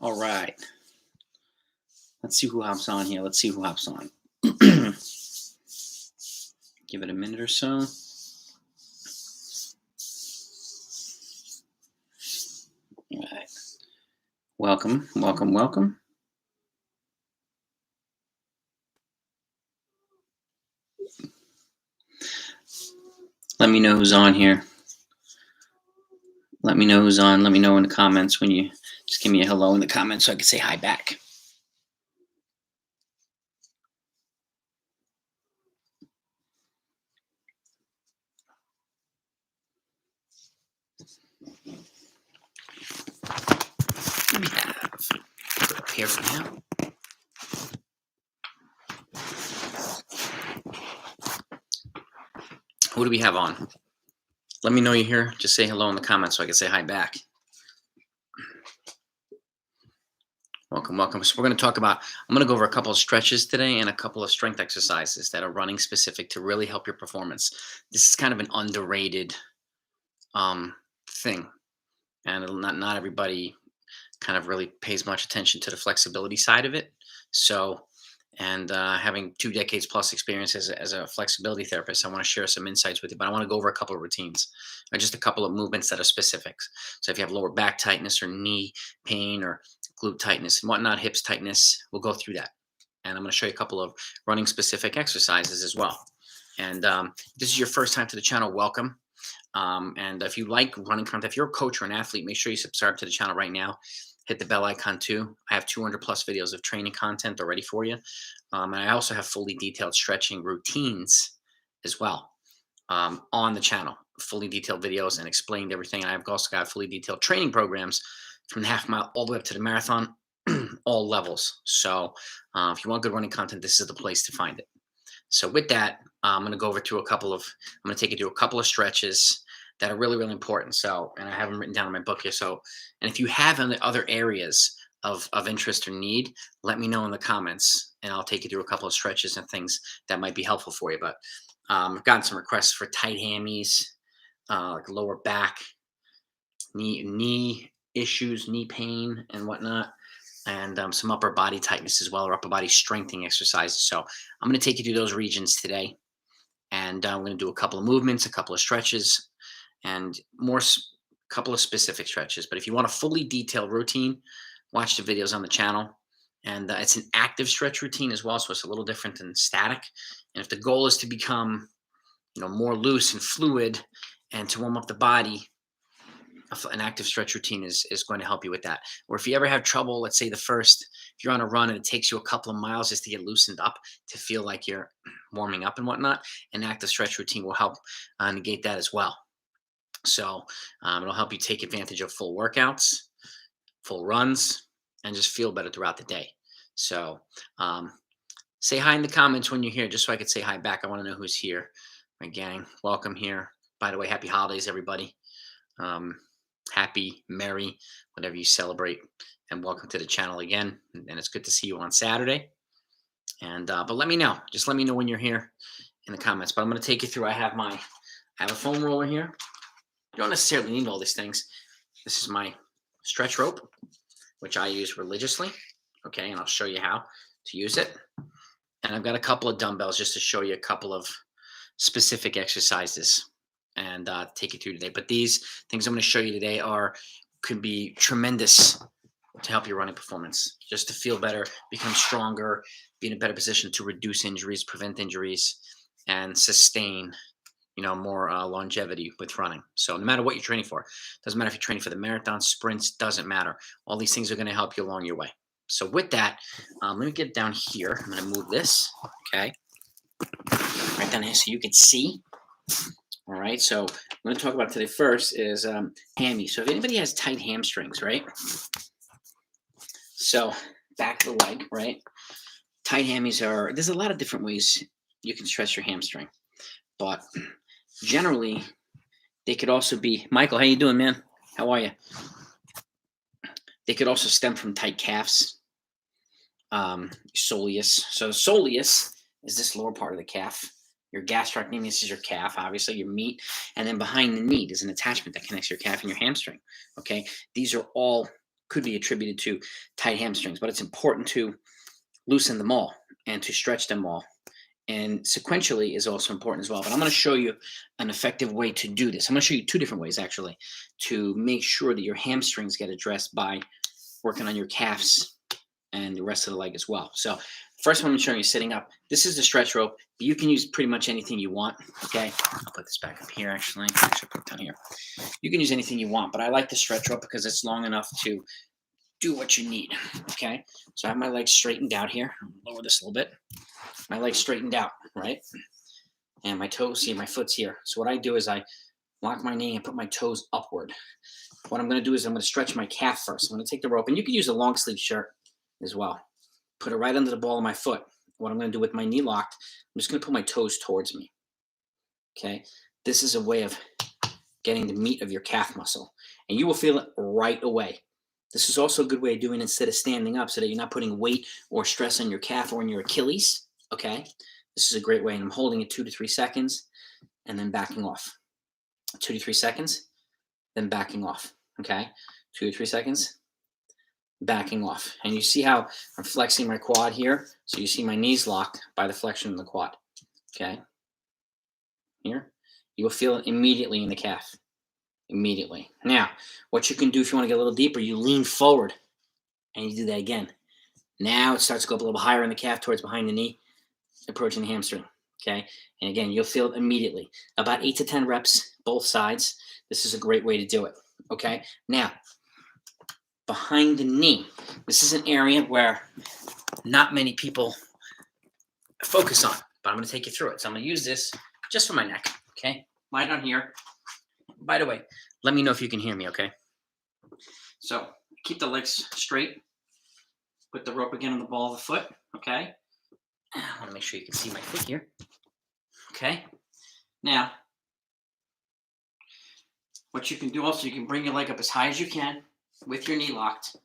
All right. Let's see who hops on here. Let's see who hops on. Give it a minute or so. All right. Welcome, welcome, welcome. Let me know who's on here. Let me know who's on. Let me know in the comments when you just give me a hello in the comments so I can say hi back. Let me put it up here for now. Who do we have on? Let me know you're here. Just say hello in the comments so I can say hi back. Welcome, welcome. So we're going to talk about, I'm going to go over a couple of stretches today and a couple of strength exercises that are running specific to really help your performance. This is kind of an underrated thing. And not everybody kind of really pays much attention to the flexibility side of it. So, and having 2 decades plus experience as a flexibility therapist, I want to share some insights with you, but I want to go over a couple of routines or just a couple of movements that are specifics. So if you have lower back tightness or knee pain or glute tightness and whatnot, hips tightness, we'll go through that. And I'm going to show you a couple of running specific exercises as well. And this is your first time to the channel, welcome. And if you like running content, if you're a coach or an athlete, make sure you subscribe to the channel right now. Hit the bell icon too. I have 200 plus videos of training content already for you. And I also have fully detailed stretching routines as well on the channel. Fully detailed videos and explained everything. And I've also got fully detailed training programs from the half mile all the way up to the marathon, all levels. So if you want good running content, this is the place to find it. So with that, I'm going to go over to I'm going to take you through a couple of stretches that are really, really important. So, and I have them written down in my book here. So, and if you have any other areas of interest or need, let me know in the comments and I'll take you through a couple of stretches and things that might be helpful for you. But I've gotten some requests for tight hammies, like lower back, knee issues, knee pain and whatnot. And some upper body tightness as well, or upper body strengthening exercises. So I'm going to take you through those regions today. And we're going to do a couple of movements, a couple of stretches, and couple of specific stretches. But if you want a fully detailed routine, watch the videos on the channel. And it's an active stretch routine as well, so it's a little different than static. And if the goal is to become, more loose and fluid, and to warm up the body, an active stretch routine is going to help you with that. Or if you ever have trouble, let's say if you're on a run and it takes you a couple of miles just to get loosened up, to feel like you're warming up and whatnot, an active stretch routine will help negate that as well. So it'll help you take advantage of full workouts, full runs, and just feel better throughout the day. So say hi in the comments when you're here, just so I could say hi back. I want to know who's here. My gang, welcome here. By the way, happy holidays, everybody. Happy, merry, whatever you celebrate, and welcome to the channel again. And it's good to see you on Saturday. And but let me know. Just let me know when you're here in the comments. But I'm going to take you through. I have a foam roller here. You don't necessarily need all these things. This is my stretch rope, which I use religiously. Okay, and I'll show you how to use it. And I've got a couple of dumbbells just to show you a couple of specific exercises and take you through today. But these things I'm going to show you today could be tremendous to help your running performance, just to feel better, become stronger, be in a better position to reduce injuries, prevent injuries, and sustain, more longevity with running. So no matter what you're training for, doesn't matter if you're training for the marathon, sprints, doesn't matter. All these things are going to help you along your way. So with that, let me get down here. I'm going to move this, okay, right down here so you can see. All right, so I'm going to talk about today first is hammy. So if anybody has tight hamstrings, right? So back of the leg, right? Tight hammies there's a lot of different ways you can stretch your hamstring. But generally, they could also be, Michael, how you doing, man? How are you? They could also stem from tight calves, soleus. So soleus is this lower part of the calf. Your gastrocnemius is your calf, obviously, your meat. And then behind the knee is an attachment that connects your calf and your hamstring. Okay, these are all could be attributed to tight hamstrings, but it's important to loosen them all and to stretch them all. And sequentially is also important as well. But I'm going to show you an effective way to do this. I'm going to show you 2 different ways actually to make sure that your hamstrings get addressed by working on your calves and the rest of the leg as well. So first one I'm showing you sitting up. This is the stretch rope. But you can use pretty much anything you want. Okay, I'll put this back up here actually. Actually, put it down here. You can use anything you want, but I like the stretch rope because it's long enough to do what you need. Okay, so I have my legs straightened out here. I'll lower this a little bit. My legs straightened out, right? And my toes, see, my foot's here. So what I do is I lock my knee and put my toes upward. What I'm going to do is I'm going to stretch my calf first. I'm going to take the rope, and you can use a long sleeve shirt as well. Put it right under the ball of my foot. What I'm going to do with my knee locked, I'm just going to put my toes towards me. Okay? This is a way of getting the meat of your calf muscle, and you will feel it right away. This is also a good way of doing it instead of standing up so that you're not putting weight or stress on your calf or on your Achilles. Okay, this is a great way, and I'm holding it 2 to 3 seconds and then backing off. 2 to 3 seconds, then backing off. Okay, 2 to 3 seconds, backing off. And you see how I'm flexing my quad here? So you see my knees locked by the flexion of the quad. Okay, here. You will feel it immediately in the calf. Immediately. Now, what you can do if you want to get a little deeper, you lean forward and you do that again. Now it starts to go up a little higher in the calf towards behind the knee, approaching the hamstring. Okay, and again, you'll feel it immediately. About 8 to 10 reps, both sides. This is a great way to do it. Okay, now behind the knee. This is an area where not many people focus on, but I'm going to take you through it. So I'm going to use this just for my neck. Okay, lie down here. By the way, let me know if you can hear me. Okay, so keep the legs straight. Put the rope again on the ball of the foot. Okay. I want to make sure you can see my foot here. Okay. Now, what you can do also, you can bring your leg up as high as you can with your knee locked.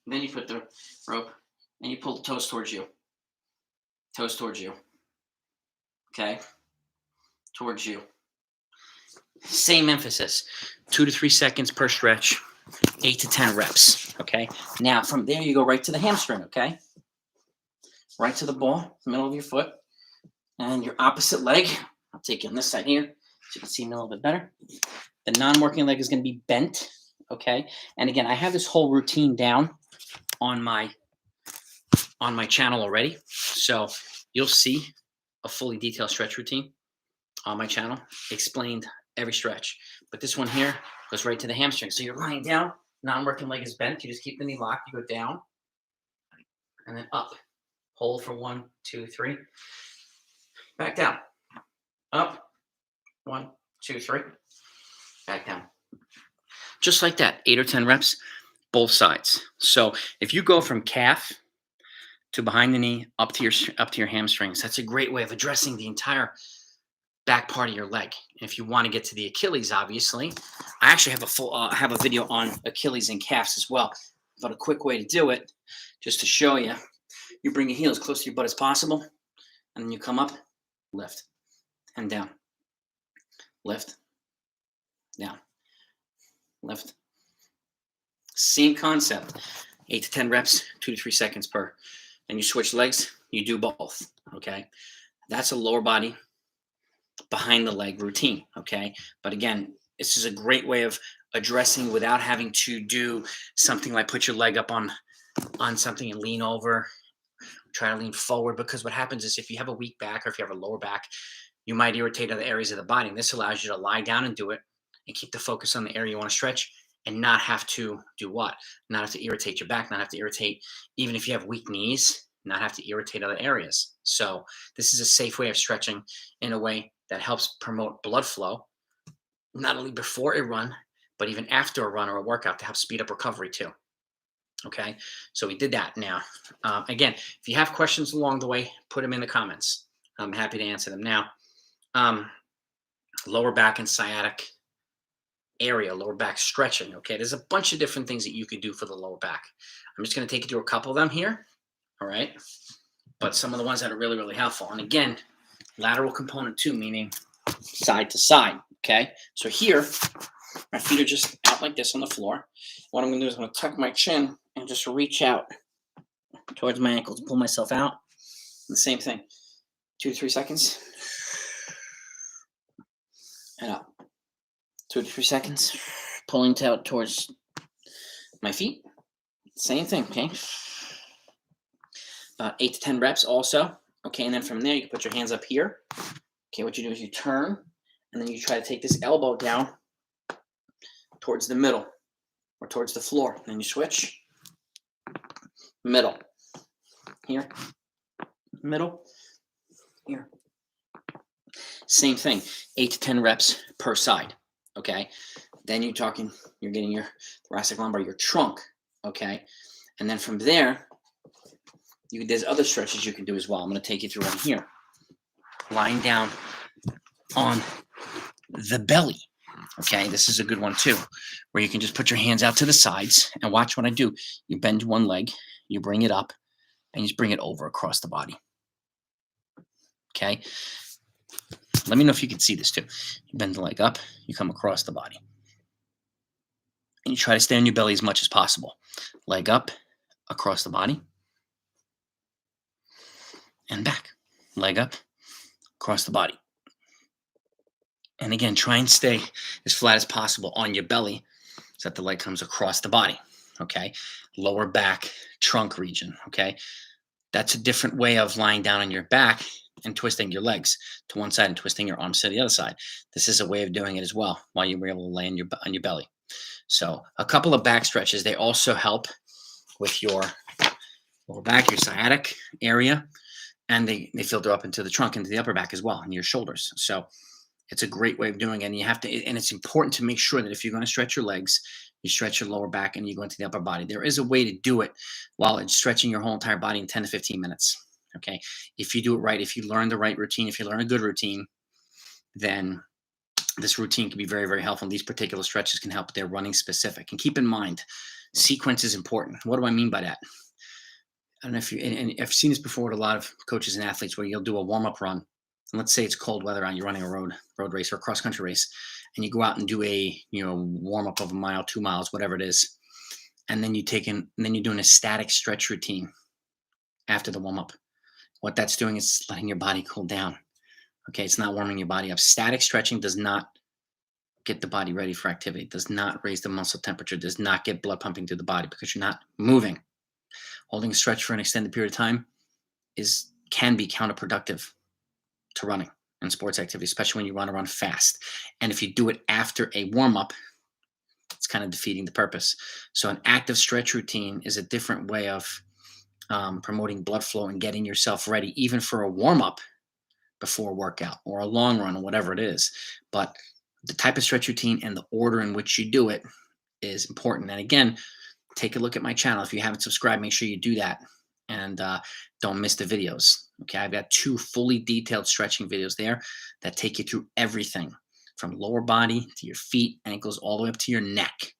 Then you put the rope and you pull the toes towards you. Toes towards you. Okay. Towards you. Same emphasis. 2 to 3 seconds per stretch. 8 to 10 reps. Okay. Now, from there, you go right to the hamstring. Okay. Right to the ball, middle of your foot, and your opposite leg. I'll take you on this side here so you can see me a little bit better. The non-working leg is going to be bent, okay? And again, I have this whole routine down on my channel already, so you'll see a fully detailed stretch routine on my channel, explained every stretch. But this one here goes right to the hamstring. So you're lying down, non-working leg is bent. You just keep the knee locked. You go down and then up. Hold for 1, 2, 3. Back down. Up. 1, 2, 3. Back down. Just like that. 8 or 10 reps, both sides. So if you go from calf to behind the knee up to your hamstrings, that's a great way of addressing the entire back part of your leg. And if you want to get to the Achilles, obviously, I actually have a full have a video on Achilles and calves as well. But a quick way to do it, just to show you. You bring your heel as close to your butt as possible, and then you come up, lift, and down. Lift, down, lift. Same concept. 8 to 10 reps, 2 to 3 seconds per. And you switch legs, you do both, okay? That's a lower body, behind the leg routine, okay? But again, this is a great way of addressing without having to do something like put your leg up on something and lean over. Try to lean forward, because what happens is if you have a weak back or if you have a lower back, you might irritate other areas of the body. And this allows you to lie down and do it and keep the focus on the area you want to stretch and not have to do what? Not have to irritate your back, not have to irritate, even if you have weak knees, not have to irritate other areas. So this is a safe way of stretching in a way that helps promote blood flow, not only before a run, but even after a run or a workout to help speed up recovery too. Okay, so we did that. Now, again, if you have questions along the way, put them in the comments. I'm happy to answer them. Now, lower back and sciatic area, lower back stretching. Okay, there's a bunch of different things that you could do for the lower back. I'm just going to take you through a couple of them here. All right, but some of the ones that are really, really helpful. And again, lateral component too, meaning side to side. Okay, so here, my feet are just out like this on the floor. What I'm going to do is I'm going to tuck my chin and just reach out towards my ankles, pull myself out. And the same thing, 2 to 3 seconds, and up. 2 to 3 seconds, pulling out towards my feet. Same thing, okay? About 8 to 10 reps also. Okay, and then from there, you can put your hands up here. Okay, what you do is you turn, and then you try to take this elbow down towards the middle or towards the floor. Then you switch. Middle. Here. Middle. Here. Same thing. 8 to 10 reps per side. Okay. Then you're getting your thoracic lumbar, your trunk. Okay. And then from there, there's other stretches you can do as well. I'm going to take you through one here. Lying down on the belly. Okay, this is a good one too, where you can just put your hands out to the sides and watch what I do. You bend one leg, you bring it up, and you just bring it over across the body. Okay, let me know if you can see this too. You bend the leg up, you come across the body. And you try to stay on your belly as much as possible. Leg up, across the body, and back. Leg up, across the body. And again, try and stay as flat as possible on your belly so that the leg comes across the body, okay? Lower back, trunk region, okay? That's a different way of lying down on your back and twisting your legs to one side and twisting your arms to the other side. This is a way of doing it as well while you were able to lay on your belly. So a couple of back stretches. They also help with your lower back, your sciatic area, and they filter up into the trunk, into the upper back as well, and your shoulders. So it's a great way of doing it, and it's important to make sure that if you're going to stretch your legs, you stretch your lower back and you go into the upper body. There is a way to do it while it's stretching your whole entire body in 10 to 15 minutes. Okay, if you do it right, if you learn the right routine, if you learn a good routine, then this routine can be very, very helpful. And these particular stretches can help. They're running specific. And keep in mind, sequence is important. What do I mean by that? I don't know if and I've seen this before with a lot of coaches and athletes where you'll do a warm-up run. And let's say it's cold weather and you're running a road race or a cross-country race, and you go out and do a warm-up of a mile, 2 miles, whatever it is. And then you're doing a static stretch routine after the warm-up. What that's doing is letting your body cool down. Okay, it's not warming your body up. Static stretching does not get the body ready for activity, does not raise the muscle temperature, does not get blood pumping through the body because you're not moving. Holding a stretch for an extended period of time can be counterproductive to running and sports activity, especially when you want to run fast. And if you do it after a warm-up, it's kind of defeating the purpose. So an active stretch routine is a different way of promoting blood flow and getting yourself ready, even for a warm-up before a workout or a long run or whatever it is. But the type of stretch routine and the order in which you do it is important. And again, take a look at my channel. If you haven't subscribed, make sure you do that. And don't miss the videos. Okay, I've got 2 fully detailed stretching videos there that take you through everything from lower body to your feet, ankles, all the way up to your neck.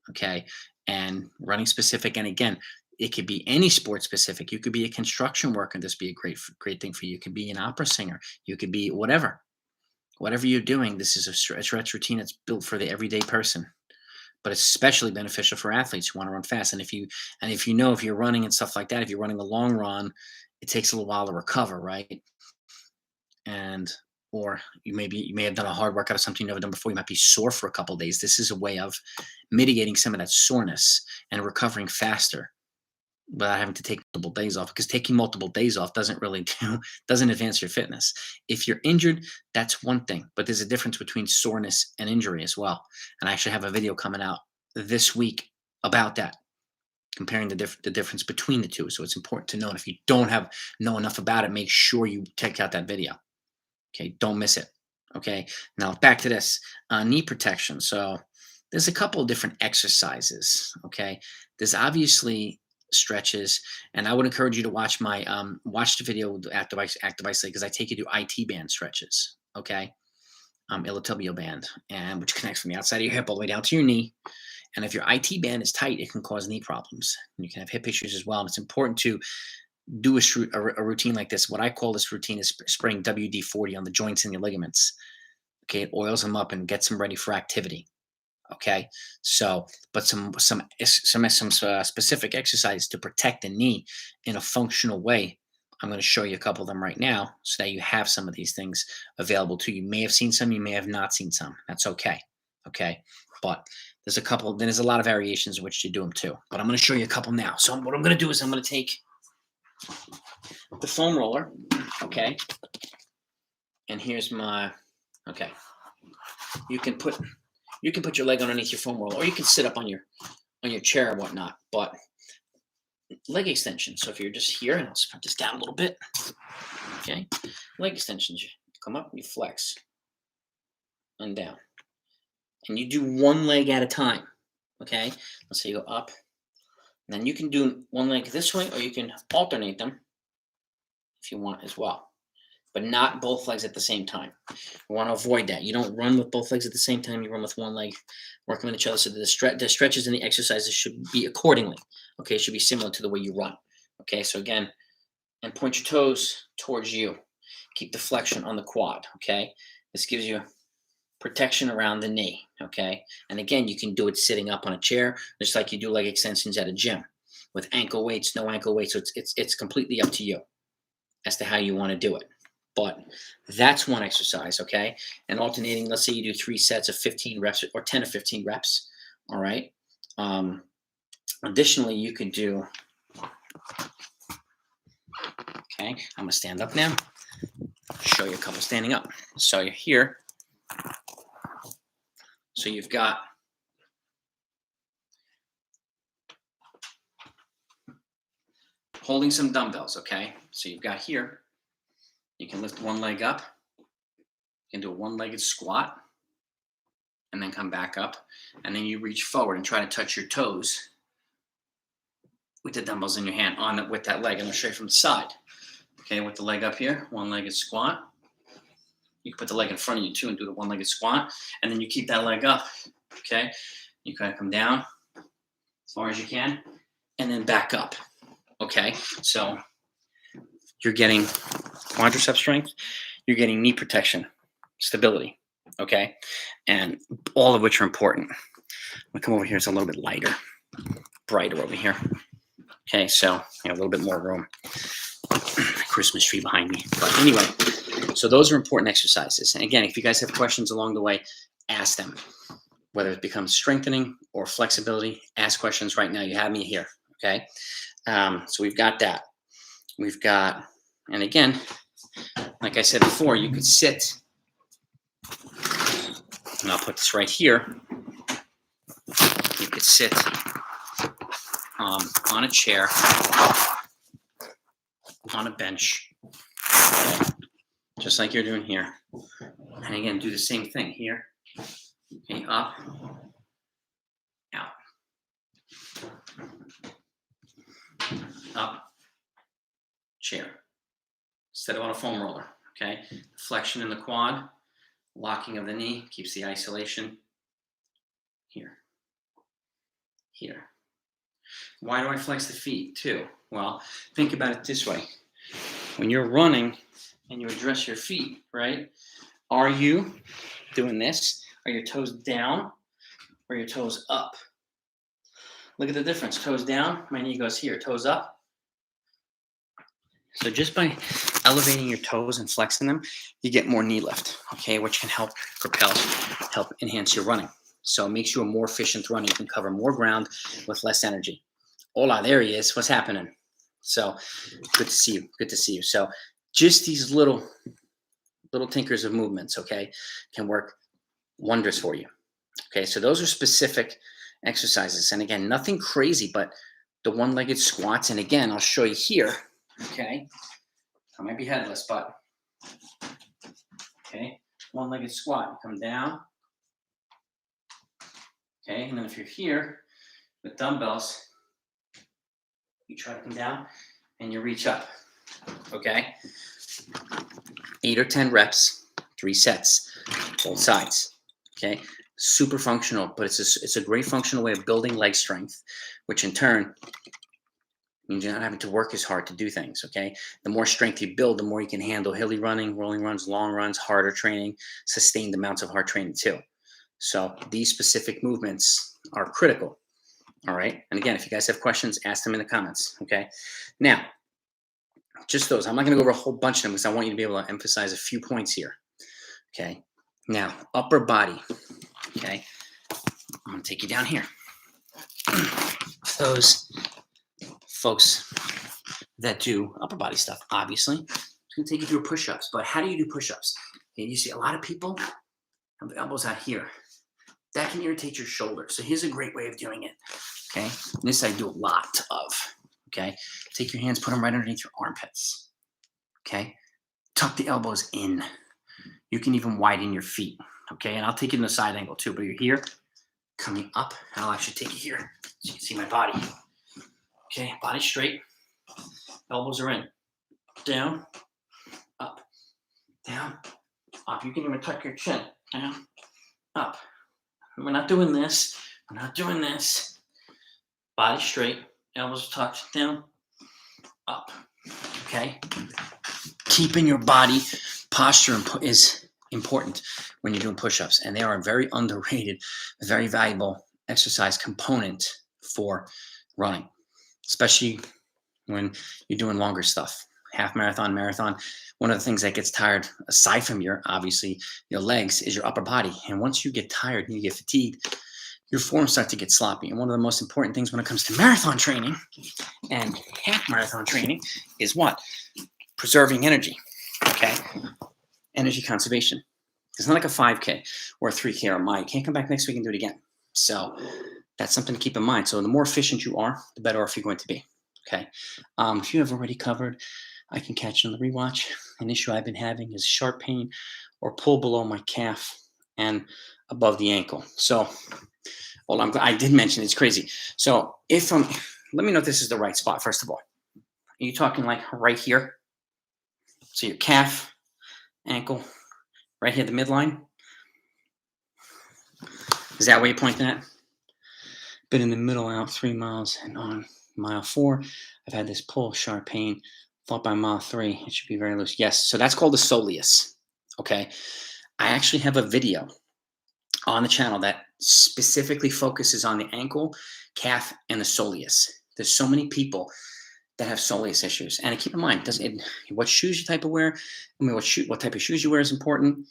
Okay, and running specific. And again, it could be any sport specific. You could be a construction worker, and this be a great thing for you. You could be an opera singer. You could be whatever you're doing. This is a stretch routine that's built for the everyday person. But it's especially beneficial for athletes who want to run fast. And if you're running and stuff like that, if you're running a long run, it takes a little while to recover, right? Or you may have done a hard workout or something you've never done before. You might be sore for a couple of days. This is a way of mitigating some of that soreness and recovering faster without having to take multiple days off, because taking multiple days off doesn't advance your fitness. If you're injured, that's one thing, but there's a difference between soreness and injury as well. And I actually have a video coming out this week about that, comparing the difference between the two. So it's important to know. And if you don't know enough about it, make sure you check out that video. Okay, don't miss it. Okay, now back to this knee protection. So there's a couple of different exercises. Okay, there's obviously stretches, and I would encourage you to watch my watch the video with active isolate, because I take you to IT band stretches. Okay, iliotibial band, and which connects from the outside of your hip all the way down to your knee. And if your IT band is tight, it can cause knee problems. And you can have hip issues as well. And it's important to do a routine like this. What I call this routine is spraying WD-40 on the joints and your ligaments. Okay, it oils them up and gets them ready for activity. Okay, so but some specific exercises to protect the knee in a functional way. I'm going to show you a couple of them right now, so that you have some of these things available to you. You may have seen some, you may have not seen some. That's okay. Okay, but there's a couple. Then there's a lot of variations in which to do them too. But I'm going to show you a couple now. So what I'm going to do is I'm going to take the foam roller. Okay, and here's my. Okay, you can put your leg underneath your foam roller, or you can sit up on your chair or whatnot. But leg extension. So if you're just here, and I'll put this down a little bit. Okay, leg extensions. You come up, you flex, and down, and you do one leg at a time. Okay, let's say you go up, and then you can do one leg this way, or you can alternate them if you want as well, but not both legs at the same time. You want to avoid that. You don't run with both legs at the same time. You run with one leg, working with each other. So the stretches and the exercises should be accordingly. Okay, it should be similar to the way you run. Okay, so again, and point your toes towards you. Keep the flexion on the quad. Okay, this gives you protection around the knee. Okay, and again, you can do it sitting up on a chair, just like you do leg extensions at a gym, with ankle weights, no ankle weights. So it's completely up to you as to how you want to do it. But that's one exercise, okay? And alternating, let's say you do 3 sets of 15 reps or 10 to 15 reps, all right? Additionally, you could do, okay, I'm going to stand up now, show you a couple standing up. So you're here. So you've got holding some dumbbells, okay? So you've got here. You can lift one leg up. You can do a one-legged squat and then come back up. And then you reach forward and try to touch your toes with the dumbbells in your hand with that leg. And I'll show you from the side. Okay, with the leg up here, one-legged squat. You can put the leg in front of you too and do the one-legged squat. And then you keep that leg up, okay? You kind of come down as far as you can and then back up, okay? So you're getting quadricep strength, you're getting knee protection, stability, okay? And all of which are important. I'm gonna come over here, it's a little bit lighter, brighter over here. Okay, so a little bit more room. Christmas tree behind me. But anyway, so those are important exercises. And again, if you guys have questions along the way, ask them. Whether it becomes strengthening or flexibility, ask questions right now. You have me here, okay? So we've got that. We've got, and again, like I said before, you could sit, and I'll put this right here. You could sit on a chair, on a bench, okay, just like you're doing here. And again, do the same thing here. Okay, up, out, up, chair. Instead of on a foam roller, okay? Flexion in the quad, locking of the knee, keeps the isolation. Here, here. Why do I flex the feet too? Well, think about it this way. When you're running and you address your feet, right? Are you doing this? Are your toes down or your toes up? Look at the difference. Toes down, my knee goes here. Toes up. So just by elevating your toes and flexing them, you get more knee lift, okay, which can help help enhance your running. So it makes you a more efficient runner. You can cover more ground with less energy. Hola, there he is. What's happening? So good to see you. Good to see you. So just these little tinkers of movements, okay, can work wonders for you. Okay, so those are specific exercises. And again, nothing crazy, but the one-legged squats. And again, I'll show you here. Okay, I might be headless, but okay, one-legged squat. You come down. Okay, and then if you're here with dumbbells, you try to come down and you reach up. Okay, 8 or 10 reps, 3 sets, both sides. Okay, super functional, but it's a great functional way of building leg strength, which in turn means you're not having to work as hard to do things, okay? The more strength you build, the more you can handle hilly running, rolling runs, long runs, harder training, sustained amounts of hard training too. So these specific movements are critical. All right. And again, if you guys have questions, ask them in the comments. Okay. Now, just those. I'm not going to go over a whole bunch of them because I want you to be able to emphasize a few points here. Okay. Now, upper body. Okay. I'm going to take you down here. Those folks that do upper body stuff, obviously, I'm going to take you through push-ups. But how do you do push-ups? Okay, you see a lot of people have the elbows out here. That can irritate your shoulder. So here's a great way of doing it. Okay. And this I do a lot of. Okay. Take your hands, put them right underneath your armpits. Okay. Tuck the elbows in. You can even widen your feet. Okay. And I'll take you in the side angle too, but you're here, coming up, and I'll actually take you here so you can see my body. Okay. Body straight. Elbows are in. Down, up, down, up. You can even tuck your chin. Down, up. We're not doing this. We're not doing this. Body straight. Elbows tucked. Down, up. Okay? Keeping your body posture is important when you're doing push-ups. And they are a very underrated, very valuable exercise component for running, especially when you're doing longer stuff. Half marathon, marathon. One of the things that gets tired, aside from obviously your legs, is your upper body. And once you get tired and you get fatigued, your forms start to get sloppy. And one of the most important things when it comes to marathon training and half marathon training is what? Preserving energy. Okay? Energy conservation. It's not like a 5K or a 3K or a mile. You can't come back next week and do it again. So that's something to keep in mind. So the more efficient you are, the better off you're going to be. Okay? If you have already covered, I can catch you on the rewatch. An issue I've been having is sharp pain or pull below my calf and above the ankle. So, I did mention it's crazy. So let me know if this is the right spot, first of all. Are you talking like right here? So your calf, ankle, right here, the midline? Is that where you're pointing at? Been in the middle out 3 miles, and on mile 4, I've had this pull, sharp pain. Thought by mile 3, it should be very loose. Yes, so that's called the soleus. Okay, I actually have a video on the channel that specifically focuses on the ankle, calf, and the soleus. There's so many people that have soleus issues, and keep in mind, what shoes you type of wear. I mean, what type of shoes you wear is important.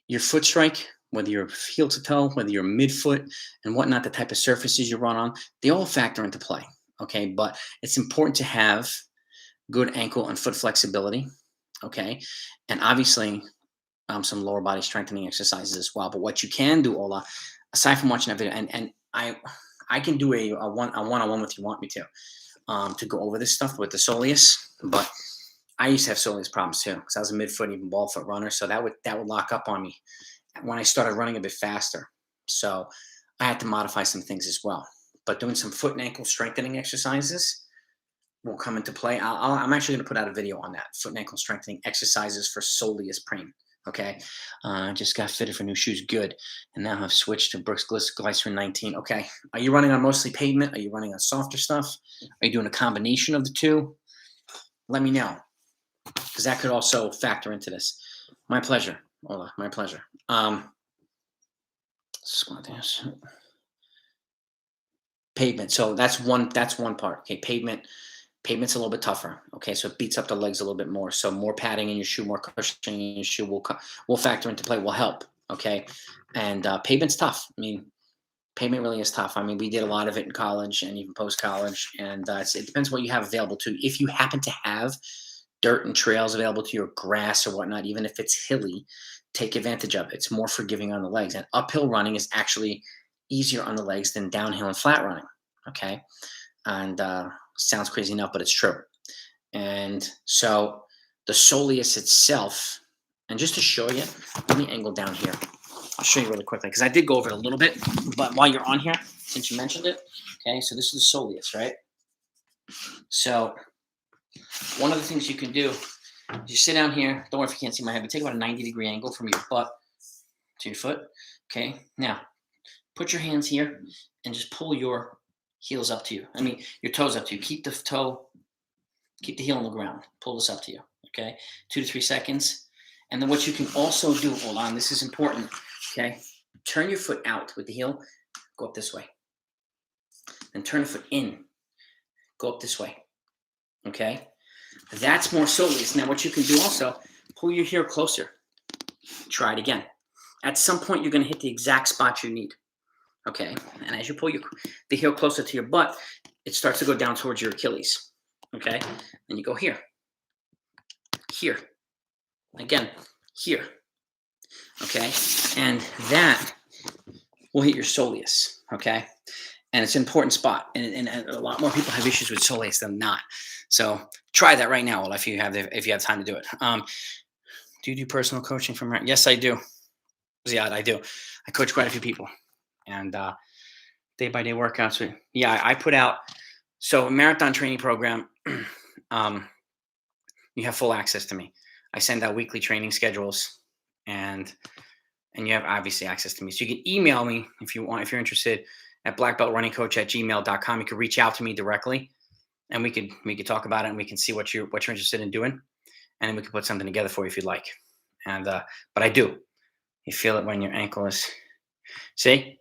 Your foot strike, whether you're heel to toe, whether you're midfoot, and whatnot, the type of surfaces you run on, they all factor into play. Okay, but it's important to have good ankle and foot flexibility, okay? And obviously, some lower body strengthening exercises as well. But what you can do, Ola, aside from watching that video, and I can do a one-on-one with you want me to go over this stuff with the soleus, but I used to have soleus problems too, because I was a midfoot, even ball foot runner, so that would lock up on me when I started running a bit faster. So I had to modify some things as well. But doing some foot and ankle strengthening exercises will come into play. I'm actually going to put out a video on that, foot and ankle strengthening exercises for soleus pain. Okay, I just got fitted for new shoes, good, and now I've switched to Brooks Glycerin 19. Okay, are you running on mostly pavement? Are you running on softer stuff? Are you doing a combination of the two? Let me know, because that could also factor into this. My pleasure, Ola. My pleasure. Pavement. So that's one part. Okay, pavement's a little bit tougher. Okay, so it beats up the legs a little bit more. So more padding in your shoe, more cushioning in your shoe will factor into play. Will help. Okay, and pavement's tough. I mean, pavement really is tough. I mean, we did a lot of it in college and even post college, and it depends what you have available to. If you happen to have dirt and trails available to you, or grass or whatnot, even if it's hilly, take advantage of it. It's more forgiving on the legs, and uphill running is actually easier on the legs than downhill and flat running. Okay, and sounds crazy enough, but it's true. And so the soleus itself, and just to show you, let me angle down here. I'll show you really quickly because I did go over it a little bit, but while you're on here, since you mentioned it, okay, so this is the soleus, right? So one of the things you can do is you sit down here. Don't worry if you can't see my head, but take about a 90-degree angle from your butt to your foot. Okay, now put your hands here and just pull your heels up to you. I mean, your toes up to you. Keep the heel on the ground. Pull this up to you. Okay, 2 to 3 seconds. And then what you can also do, hold on, this is important. Okay, turn your foot out with the heel, go up this way. Then turn the foot in, go up this way. Okay? That's more soleus. Now, what you can do also, pull your heel closer. Try it again. At some point, you're going to hit the exact spot you need. Okay? And as you pull the heel closer to your butt, it starts to go down towards your Achilles. Okay? Then you go here. Here. Again, here. Okay? And that will hit your soleus. Okay? And it's an important spot. And a lot more people have issues with soleus than not. So try that right now if you have time to do it. Do you do personal coaching from here? Yes, I do. Ziad, I do. I coach quite a few people. And day-by-day workouts. Yeah, I put out, so a marathon training program, you have full access to me. I send out weekly training schedules, and you have obviously access to me. So you can email me if you want, if you're interested, at blackbeltrunningcoach@gmail.com. You can reach out to me directly, and we could talk about it, and we can see what you're interested in doing, and then we can put something together for you if you'd like. And but I do. You feel it when your ankle is, see?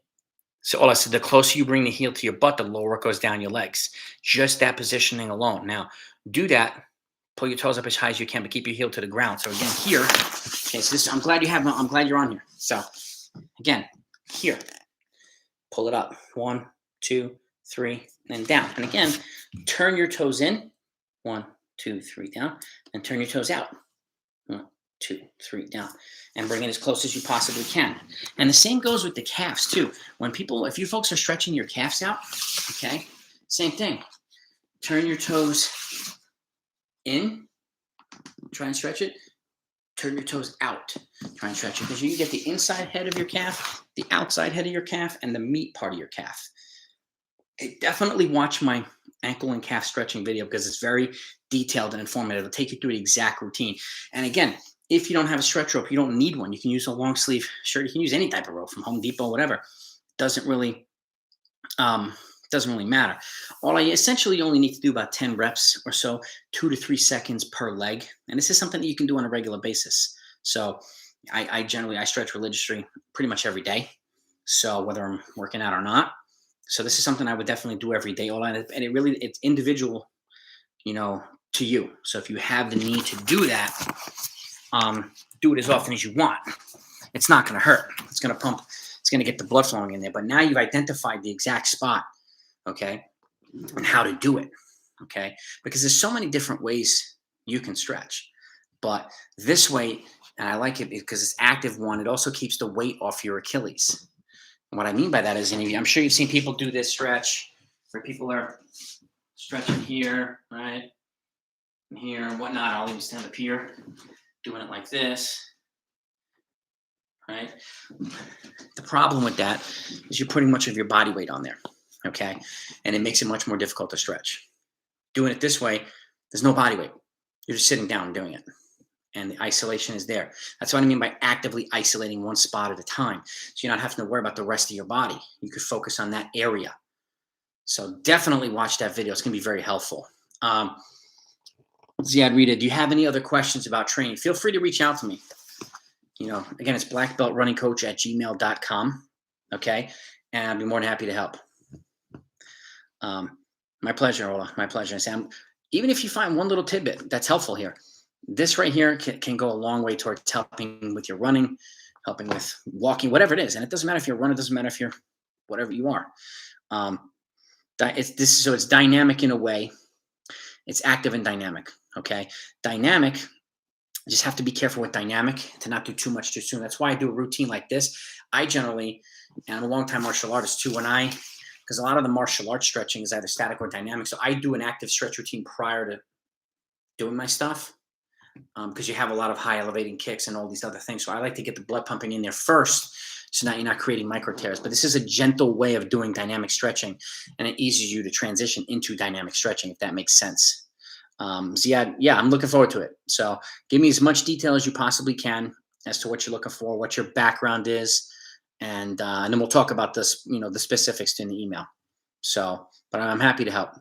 So all I said, the closer you bring the heel to your butt, the lower it goes down your legs. Just that positioning alone. Now, do that. Pull your toes up as high as you can, but keep your heel to the ground. So again, here. Okay, so this, I'm glad you're on here. So again, here. Pull it up. 1, 2, 3, and then down. And again, turn your toes in. 1, 2, 3, down. And turn your toes out. 1, 2, 3, down. And bring it as close as you possibly can. And the same goes with the calves too. If you folks are stretching your calves out, okay, same thing. Turn your toes in, try and stretch it. Turn your toes out, try and stretch it. Because you can get the inside head of your calf, the outside head of your calf, and the meat part of your calf. Definitely watch my ankle and calf stretching video because it's very detailed and informative. It'll take you through the exact routine. And again, if you don't have a stretch rope, you don't need one. You can use a long sleeve shirt. You can use any type of rope from Home Depot, whatever. Doesn't really matter. Essentially, you only need to do about 10 reps or so, 2 to 3 seconds per leg. And this is something that you can do on a regular basis. So I generally stretch religiously pretty much every day. So whether I'm working out or not. So this is something I would definitely do every day. And it's individual, to you. So if you have the need to do that, do it as often as you want. It's not going to hurt. It's going to pump. It's going to get the blood flowing in there. But now you've identified the exact spot, okay, and how to do it, okay? Because there's so many different ways you can stretch. But this way, and I like it because it's active one, it also keeps the weight off your Achilles. And what I mean by that is, I'm sure you've seen people do this stretch where people are stretching here, right, and here and whatnot. I'll even stand up here, doing it like this, right? The problem with that is you're putting much of your body weight on there, okay? And it makes it much more difficult to stretch. Doing it this way, there's no body weight. You're just sitting down and doing it. And the isolation is there. That's what I mean by actively isolating one spot at a time. So you're not having to worry about the rest of your body. You could focus on that area. So definitely watch that video. It's going to be very helpful. Ziad Rita, do you have any other questions about training? Feel free to reach out to me. Again, it's blackbeltrunningcoach@gmail.com. Okay. And I'd be more than happy to help. My pleasure, Ola. My pleasure. Sam, even if you find one little tidbit that's helpful here, this right here can go a long way towards helping with your running, helping with walking, whatever it is. And it doesn't matter if you're a runner, it doesn't matter if you're whatever you are. So it's dynamic in a way. It's active and dynamic. Okay. Dynamic, you just have to be careful with dynamic to not do too much too soon. That's why I do a routine like this. And I'm a long-time martial artist too, because a lot of the martial arts stretching is either static or dynamic. So I do an active stretch routine prior to doing my stuff. Because you have a lot of high elevating kicks and all these other things. So I like to get the blood pumping in there first, so now you're not creating micro tears. But this is a gentle way of doing dynamic stretching, and it eases you to transition into dynamic stretching, if that makes sense. Ziad, yeah, I'm looking forward to it. So give me as much detail as you possibly can as to what you're looking for, what your background is, and then we'll talk about this, the specifics in the email. So, but I'm happy to help.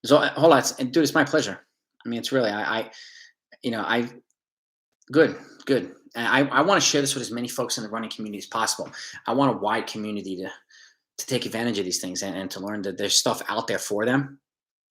So hold on, dude, it's my pleasure. It's really, good. and I want to share this with as many folks in the running community as possible. I want a wide community to take advantage of these things and to learn that there's stuff out there for them.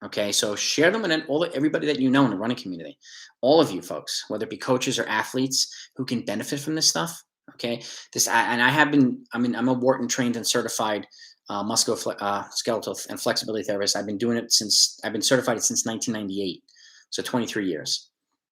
Okay, so share them with everybody that you know in the running community, all of you folks, whether it be coaches or athletes who can benefit from this stuff. Okay, and I have been. I mean, I'm a Wharton trained and certified musculoskeletal and flexibility therapist. I've been doing it since I've been certified since 1998, so 23 years.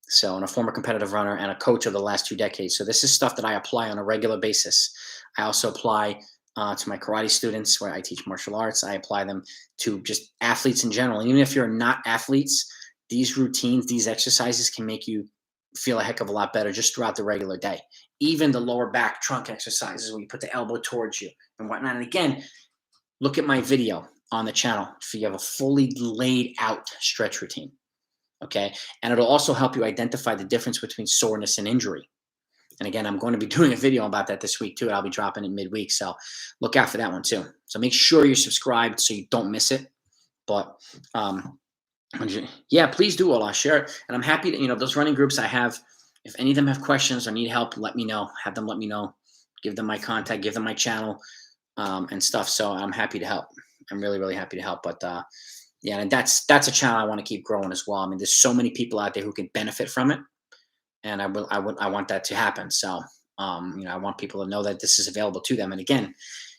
So, I'm a former competitive runner and a coach over the last 2 decades. So, this is stuff that I apply on a regular basis. I also apply to my karate students where I teach martial arts. I apply them to just athletes in general. And even if you're not athletes, these routines, these exercises can make you feel a heck of a lot better just throughout the regular day. Even the lower back trunk exercises where you put the elbow towards you and whatnot. And again, look at my video on the channel if you have a fully laid out stretch routine. Okay. And it'll also help you identify the difference between soreness and injury. And again, I'm going to be doing a video about that this week too. And I'll be dropping it midweek. So look out for that one too. So make sure you're subscribed so you don't miss it. But yeah, please do. I'll share it. And I'm happy that, those running groups I have, if any of them have questions or need help, let me know. Have them let me know. Give them my contact, give them my channel and stuff. So I'm happy to help. I'm really, really happy to help. But yeah, and that's a channel I want to keep growing as well. I mean, there's so many people out there who can benefit from it. And I want that to happen. So, I want people to know that this is available to them. And again,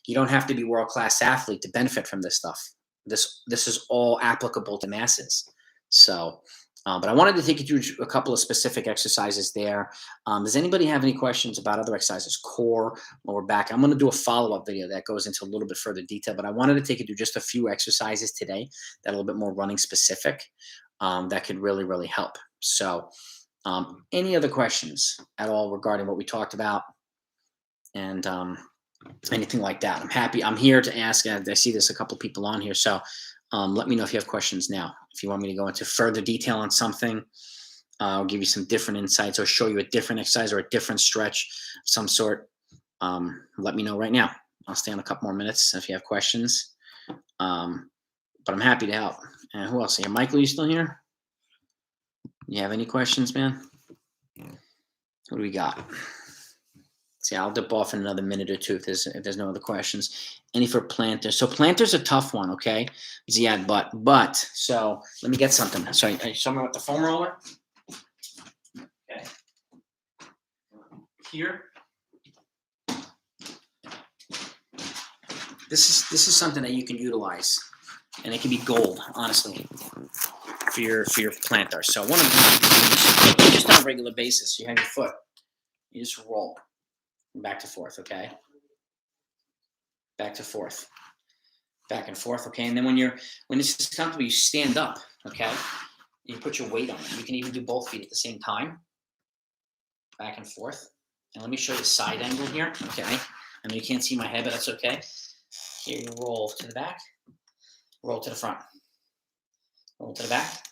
you don't have to be world-class athlete to benefit from this stuff. This is all applicable to masses. So, but I wanted to take you through a couple of specific exercises there. Does anybody have any questions about other exercises, core, lower back? I'm going to do a follow-up video that goes into a little bit further detail, but I wanted to take you through just a few exercises today that are a little bit more running specific that could really, really help. So, any other questions at all regarding what we talked about and anything like that? I'm here to ask. I see there's a couple people on here. So let me know if you have questions now. If you want me to go into further detail on something, I'll give you some different insights or show you a different exercise or a different stretch of some sort. Let me know right now. I'll stay on a couple more minutes if you have questions. But I'm happy to help. And who else? Here, Michael, you still here? You have any questions, man? What do we got? See, I'll dip off in another minute or two if there's no other questions. Any for planters? So planter's a tough one, okay? Ziad, but so let me get something. So are you somewhere with the foam roller? Okay. Here. This is something that you can utilize, and it can be gold, honestly, for your plantar. So one of them, just on a regular basis, you have your foot, you just roll back to forth, okay? Back to forth, back and forth, okay? And then when this is comfortable, you stand up, okay? You put your weight on it. You can even do both feet at the same time, back and forth. And let me show you the side angle here, okay? I mean, you can't see my head, but that's okay. Here you roll to the back, roll to the front, roll to the back,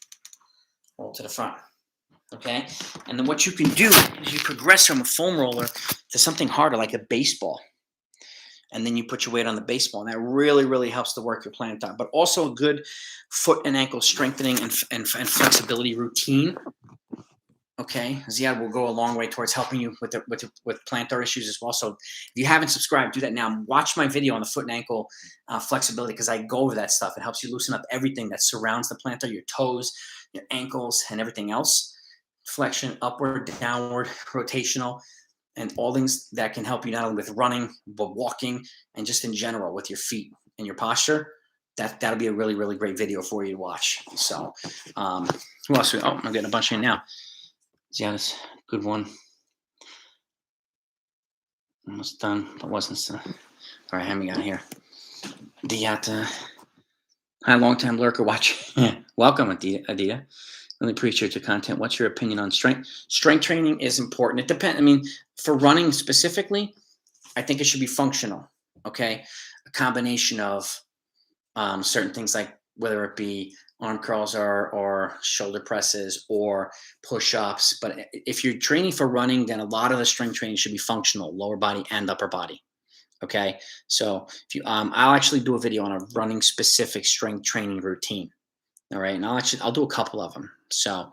roll to the front, okay? And then what you can do is you progress from a foam roller to something harder like a baseball. And then you put your weight on the baseball, and that really, really helps to work your plantar. But also a good foot and ankle strengthening and flexibility routine. Okay, Ziad will go a long way towards helping you with plantar issues as well. So if you haven't subscribed, do that now. Watch my video on the foot and ankle flexibility because I go over that stuff. It helps you loosen up everything that surrounds the plantar, your toes, your ankles, and everything else. Flexion, upward, downward, rotational, and all things that can help you not only with running, but walking, and just in general with your feet and your posture. That'll be a really, really great video for you to watch. So who else? Oh, I'm getting a bunch in now. Yeah, that's a good one. Almost done. That wasn't so. All right, hand me out here. Hi, long-time lurker watch. Welcome, Adita. Really appreciate your content. What's your opinion on strength? Strength training is important. It depends. I mean, for running specifically, I think it should be functional. Okay, a combination of certain things like whether it be arm curls or shoulder presses or push-ups. But if you're training for running, then a lot of the strength training should be functional, lower body and upper body. Okay. So if you, I'll actually do a video on a running specific strength training routine. All right. And I'll do a couple of them. So,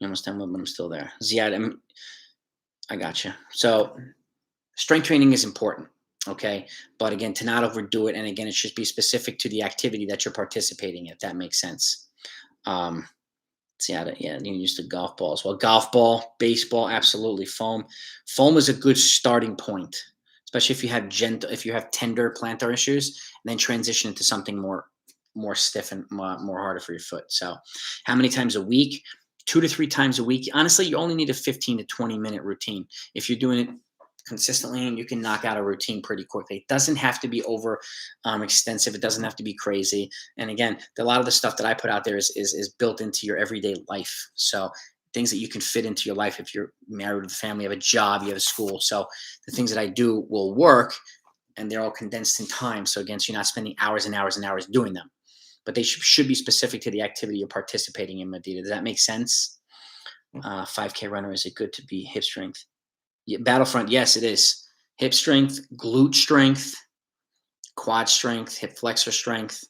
You almost done, but I'm still there. Ziad, I got you. So strength training is important. Okay. But again, to not overdo it. And again, it should be specific to the activity that you're participating in, if that makes sense. Yeah, you use the golf balls. Well, golf ball, baseball, absolutely. Foam is a good starting point, especially if you have tender plantar issues, and then transition into something more stiff and more harder for your foot. So, how many times a week? 2 to 3 times a week. Honestly, you only need a 15 to 20-minute routine. If you're doing it consistently, and you can knock out a routine pretty quickly. It doesn't have to be over extensive. It doesn't have to be crazy. And again, a lot of the stuff that I put out there is built into your everyday life. So things that you can fit into your life. If you're married with a family, you have a job, you have a school. So the things that I do will work, and they're all condensed in time. So again, so you're not spending hours and hours and hours doing them. But they should be specific to the activity you're participating in, Medina. Does that make sense? 5K runner, is it good to be hip strength? Yeah, Battlefront, yes, it is. Hip strength, glute strength, quad strength, hip flexor strength.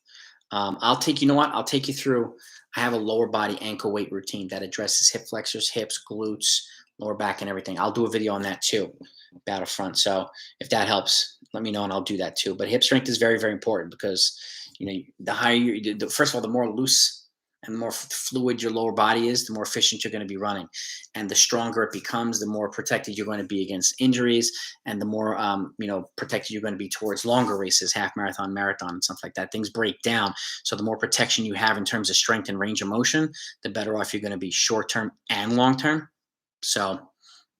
I'll take you through. I have a lower body ankle weight routine that addresses hip flexors, hips, glutes, lower back, and everything. I'll do a video on that too, Battlefront. So if that helps, let me know and I'll do that too. But hip strength is very, very important because the higher first of all, the more loose and the more fluid your lower body is, the more efficient you're going to be running. And the stronger it becomes, the more protected you're going to be against injuries, and the more protected you're going to be towards longer races, half marathon, marathon, and stuff like that. Things break down. So the more protection you have in terms of strength and range of motion, the better off you're going to be short term and long term. So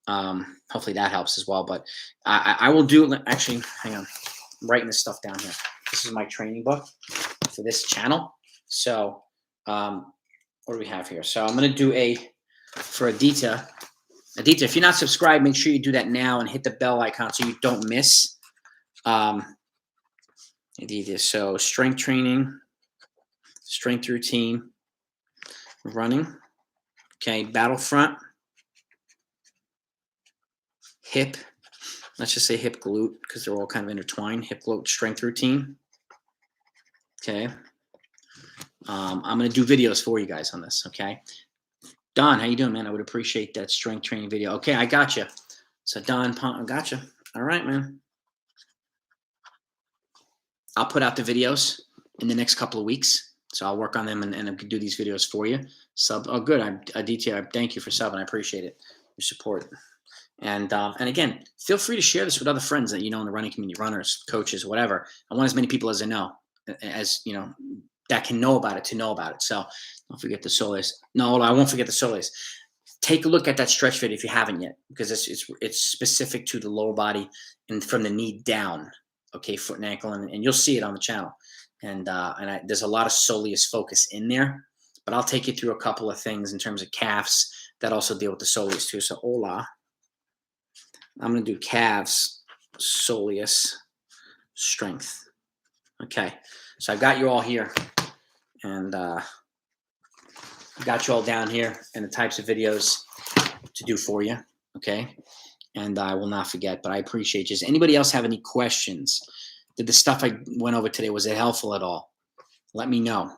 hopefully that helps as well. But I will do, actually, hang on, I'm writing this stuff down here. This is my training book for this channel. So what do we have here? So I'm going to do for Aditya, if you're not subscribed, make sure you do that now and hit the bell icon so you don't miss. Aditya, so strength training, strength routine, running. Okay, Battlefront, hip. Let's just say hip glute because they're all kind of intertwined. Hip glute strength routine. Okay. I'm going to do videos for you guys on this, okay? Don, how you doing, man? I would appreciate that strength training video. Okay, I got you. So, Don, I got you. All right, man. I'll put out the videos in the next couple of weeks. So I'll work on them and I can do these videos for you. Oh, good. Aditya, thank you for subbing. I appreciate it. Your support. And again, feel free to share this with other friends that you know in the running community, runners, coaches, whatever. I want as many people as I know, that can know about it. So don't forget the Soleus. No, I won't forget the Soleus. Take a look at that stretch video if you haven't yet, because it's specific to the lower body and from the knee down. Okay, foot and ankle, and you'll see it on the channel. And there's a lot of Soleus focus in there, but I'll take you through a couple of things in terms of calves that also deal with the Soleus too. So I'm going to do calves, Soleus, strength. Okay, so I got you all here. And got you all down here and the types of videos to do for you, okay? And I will not forget, but I appreciate you. Does anybody else have any questions? Did the stuff I went over today, was it helpful at all? Let me know.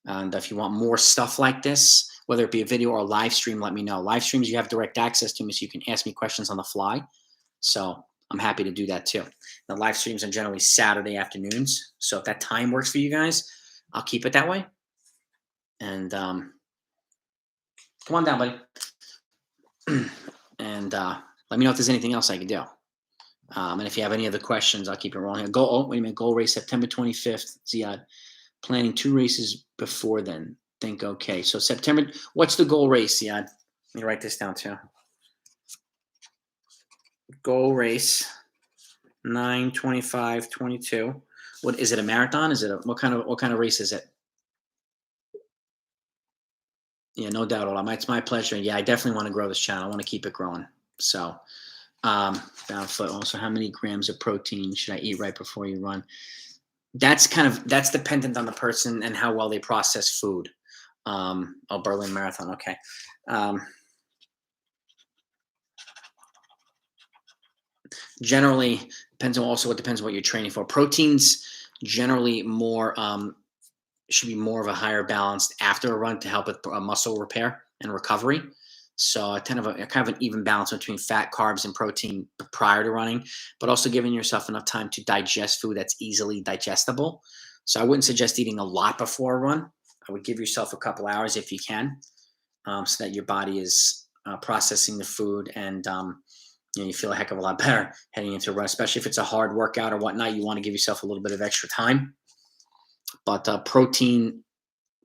And if you want more stuff like this, whether it be a video or a live stream, let me know. Live streams, you have direct access to me, so you can ask me questions on the fly. So I'm happy to do that too. The live streams are generally Saturday afternoons. So if that time works for you guys, I'll keep it that way. And come on down, buddy. And let me know if there's anything else I can do. And if you have any other questions, I'll keep it rolling here. Wait a minute. Goal race September 25th. Ziad, planning 2 races before then. Think okay. So September. What's the goal race, Ziad? Let me write this down too. Goal race 9/25/22. What is it? A marathon? Is it what kind of race is it? Yeah, no doubt at all. It's my pleasure. Yeah, I definitely want to grow this channel. I want to keep it growing. So, down foot. Also, how many grams of protein should I eat right before you run? That's dependent on the person and how well they process food. Berlin Marathon. Okay. Generally, depends on what you're training for. Proteins generally should be more of a higher balanced after a run to help with muscle repair and recovery. So a kind of an even balance between fat, carbs, and protein prior to running, but also giving yourself enough time to digest food that's easily digestible. So I wouldn't suggest eating a lot before a run. I would give yourself a couple hours if you can, so that your body is processing the food, and you feel a heck of a lot better heading into a run, especially if it's a hard workout or whatnot. You want to give yourself a little bit of extra time, but protein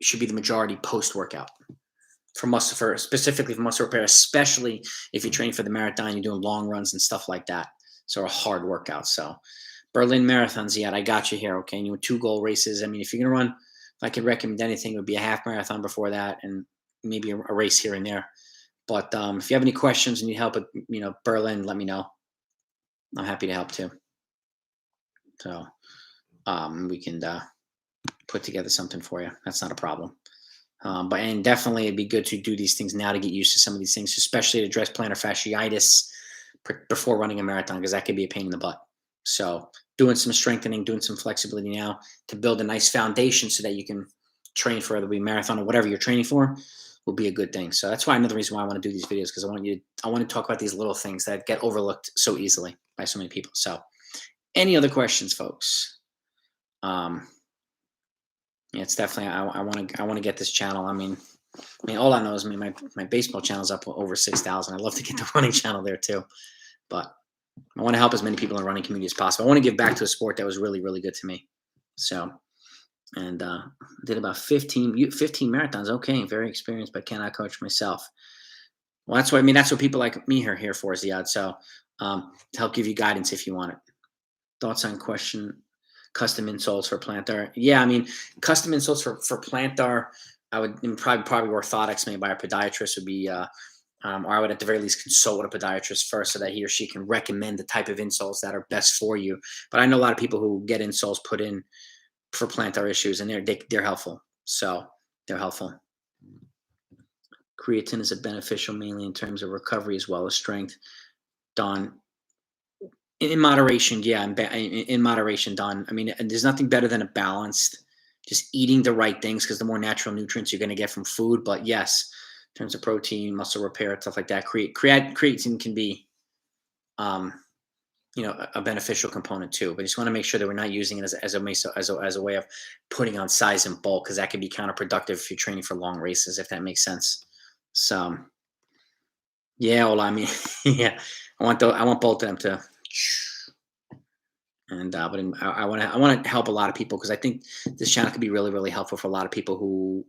should be the majority post workout specifically for muscle repair, especially if you're training for the marathon, you're doing long runs and stuff like that. So a hard workout. So Berlin marathons, yeah, I got you here. Okay, and you were 2 goal races. I mean, if you're gonna run, if I could recommend anything, it would be a half marathon before that, and maybe a race here and there. But if you have any questions and need help with Berlin, let me know. I'm happy to help too. So we can put together something for you. That's not a problem. And definitely it'd be good to do these things now to get used to some of these things, especially to address plantar fasciitis before running a marathon, because that could be a pain in the butt. So doing some strengthening, doing some flexibility now to build a nice foundation so that you can train for whether it be marathon or whatever you're training for will be a good thing. So that's why another reason why I want to do these videos, because I want to talk about these little things that get overlooked so easily by so many people. So any other questions, folks? Yeah, it's definitely I want to get this channel. I mean, all I know is my baseball channel's up over 6,000. I'd love to get the running channel there too, but I want to help as many people in the running community as possible. I want to give back to a sport that was really, really good to me. So, and did about 15 marathons. Okay, very experienced, but cannot coach myself. Well, that's what people like me are here for, is the odds. So, to help give you guidance if you want it. Thoughts on question? Custom insoles for plantar. Yeah, I mean, custom insoles for plantar, I would probably orthotics made by a podiatrist would be, or I would at the very least consult with a podiatrist first so that he or she can recommend the type of insoles that are best for you. But I know a lot of people who get insoles put in for plantar issues, and they're helpful. So they're helpful. Creatine is beneficial mainly in terms of recovery as well as strength. Don, in moderation, yeah, in moderation, Don. I mean, there's nothing better than a balanced, just eating the right things, because the more natural nutrients you're going to get from food. But yes, in terms of protein, muscle repair, stuff like that, creatine can be, a beneficial component too. But I just want to make sure that we're not using it as a way of putting on size and bulk, because that can be counterproductive if you're training for long races, if that makes sense. So, yeah, well, I mean, yeah, I want both of them to. And but I want to help a lot of people, because I think this channel could be really, really helpful for a lot of people who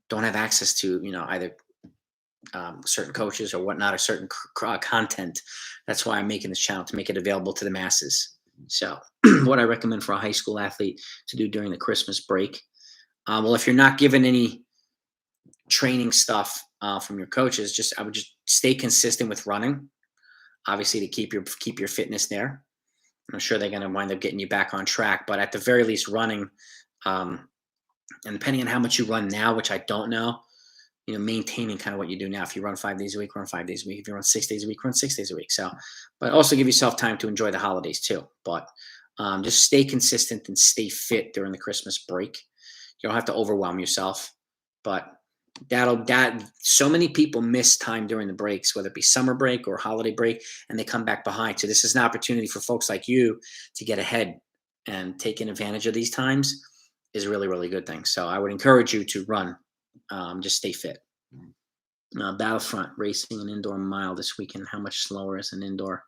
don't have access to either certain coaches or whatnot, or certain content. That's why I'm making this channel, to make it available to the masses. So what I recommend for a high school athlete to do during the Christmas break, well, if you're not given any training stuff from your coaches, I would just stay consistent with running, obviously, to keep your fitness there. I'm sure they're going to wind up getting you back on track, but at the very least, running, and depending on how much you run now, which I don't know, maintaining kind of what you do now. If you run 5 days a week, run 5 days a week. If you run 6 days a week, run 6 days a week. So, but also give yourself time to enjoy the holidays too. But just stay consistent and stay fit during the Christmas break. You don't have to overwhelm yourself, but so many people miss time during the breaks, whether it be summer break or holiday break, and they come back behind. So this is an opportunity for folks like you to get ahead, and taking advantage of these times is a really, really good thing. So I would encourage you to run, just stay fit. Battlefront racing an indoor mile this weekend. How much slower is an indoor?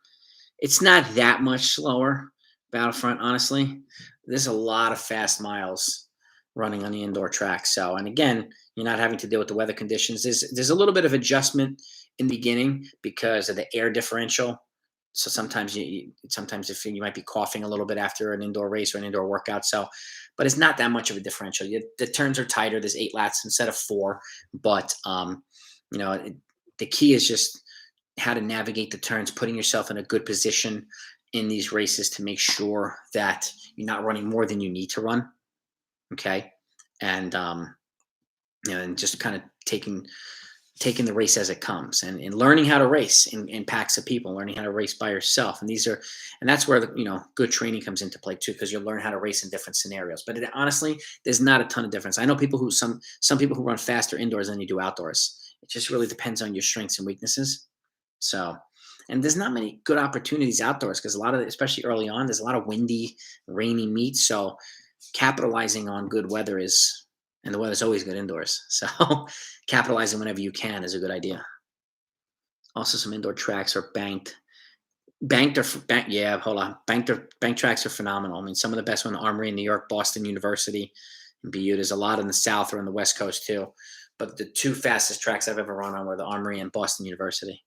It's not that much slower, Battlefront, honestly. There's a lot of fast miles running on the indoor track. So, and again, you're not having to deal with the weather conditions. There's a little bit of adjustment in the beginning because of the air differential. So sometimes if you might be coughing a little bit after an indoor race or an indoor workout. So, but it's not that much of a differential. The turns are tighter. There's 8 laps instead of 4. But the key is just how to navigate the turns, putting yourself in a good position in these races to make sure that you're not running more than you need to run. Okay. And, and just kind of taking the race as it comes, and learning how to race in packs of people, learning how to race by yourself. And that's where good training comes into play too, because you'll learn how to race in different scenarios. But honestly, there's not a ton of difference. I know some people who run faster indoors than you do outdoors. It just really depends on your strengths and weaknesses. So, and there's not many good opportunities outdoors because a lot of, especially early on, there's a lot of windy, rainy meets. So, capitalizing on good weather is, and the weather's always good indoors. So, capitalizing whenever you can is a good idea. Also, some indoor tracks are banked. Yeah, hold on. Bank tracks are phenomenal. I mean, some of the best one, Armory in New York, Boston University, and BU. There's a lot in the South or on the West Coast too. But the two fastest tracks I've ever run on were the Armory and Boston University.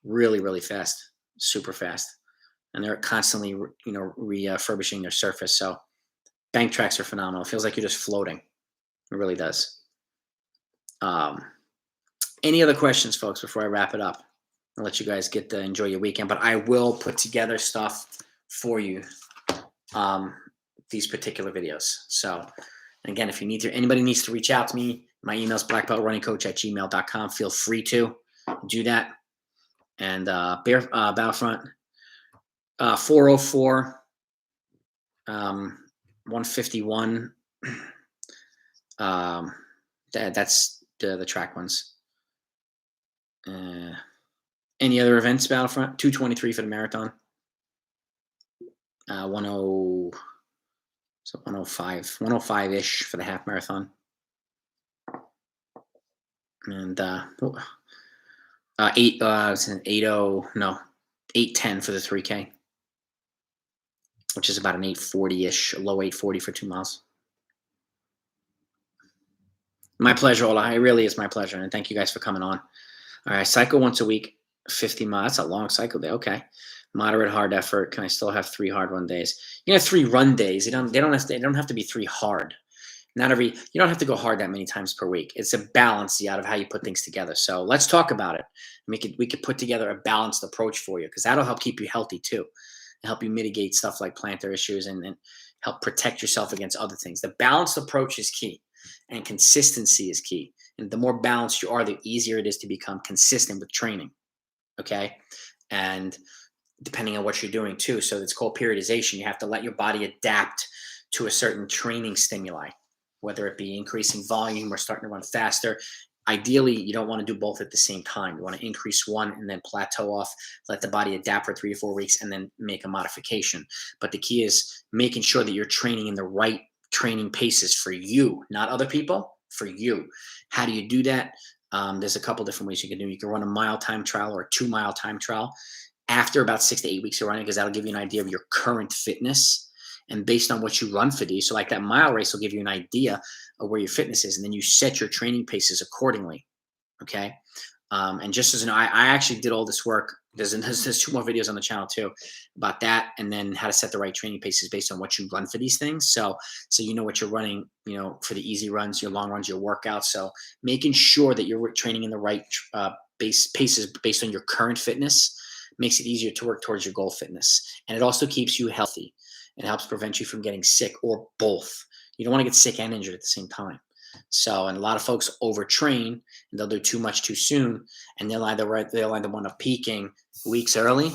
Really, really fast, super fast, and they're constantly, refurbishing their surface. So bank tracks are phenomenal. It feels like you're just floating. It really does. Um, any other questions, folks, before I wrap it up? I'll let you guys get to enjoy your weekend, but I will put together stuff for you, these particular videos. So, again, if you need to, anybody needs to reach out to me, my email is blackbeltrunningcoach@gmail.com. Feel free to do that. And Battlefront 404, 151. That's the track ones. Any other events, Battlefront? 223 for the marathon. 105-ish for the half marathon. And 810 for the 3K, which is about an 840-ish, low 840 for 2 miles. My pleasure, Ola. It really is my pleasure, and thank you guys for coming on. All right, cycle once a week, 50 miles. That's a long cycle day. Okay. Moderate hard effort. Can I still have 3 hard run days? You have 3 run days. They don't have to be 3 hard. You don't have to go hard that many times per week. It's a balance out of how you put things together. So let's talk about it. We could put together a balanced approach for you, because that'll help keep you healthy too, and help you mitigate stuff like plantar issues and help protect yourself against other things. The balanced approach is key, and consistency is key. And the more balanced you are, the easier it is to become consistent with training. Okay. And depending on what you're doing too. So it's called periodization. You have to let your body adapt to a certain training stimuli, whether it be increasing volume or starting to run faster. Ideally, you don't want to do both at the same time. You want to increase one and then plateau off, let the body adapt for 3 or 4 weeks, and then make a modification. But the key is making sure that you're training in the right training paces for you, not other people, for you. How do you do that? There's a couple different ways you can do it. You can run a mile time trial or a 2 mile time trial after about 6 to 8 weeks of running, because that'll give you an idea of your current fitness. And based on what you run for these, so like that mile race will give you an idea of where your fitness is, and then you set your training paces accordingly. Okay. And just as I actually did all this work. There's 2 more videos on the channel too about that, and then how to set the right training paces based on what you run for these things. So you know what you're running, for the easy runs, your long runs, your workouts. So making sure that you're training in the right paces based on your current fitness makes it easier to work towards your goal fitness. And it also keeps you healthy. It helps prevent you from getting sick, or both. You don't want to get sick and injured at the same time. So, and a lot of folks overtrain, and they'll do too much too soon, and they'll either wind up peaking weeks early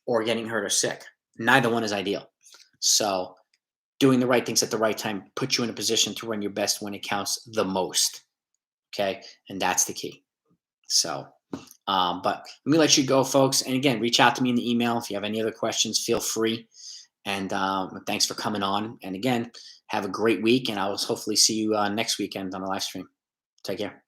or getting hurt or sick. Neither one is ideal. So doing the right things at the right time puts you in a position to run your best when it counts the most. Okay. And that's the key. So, but let me let you go, folks. And again, reach out to me in the email. If you have any other questions, feel free. And thanks for coming on. And again, have a great week. And I will hopefully see you next weekend on the live stream. Take care.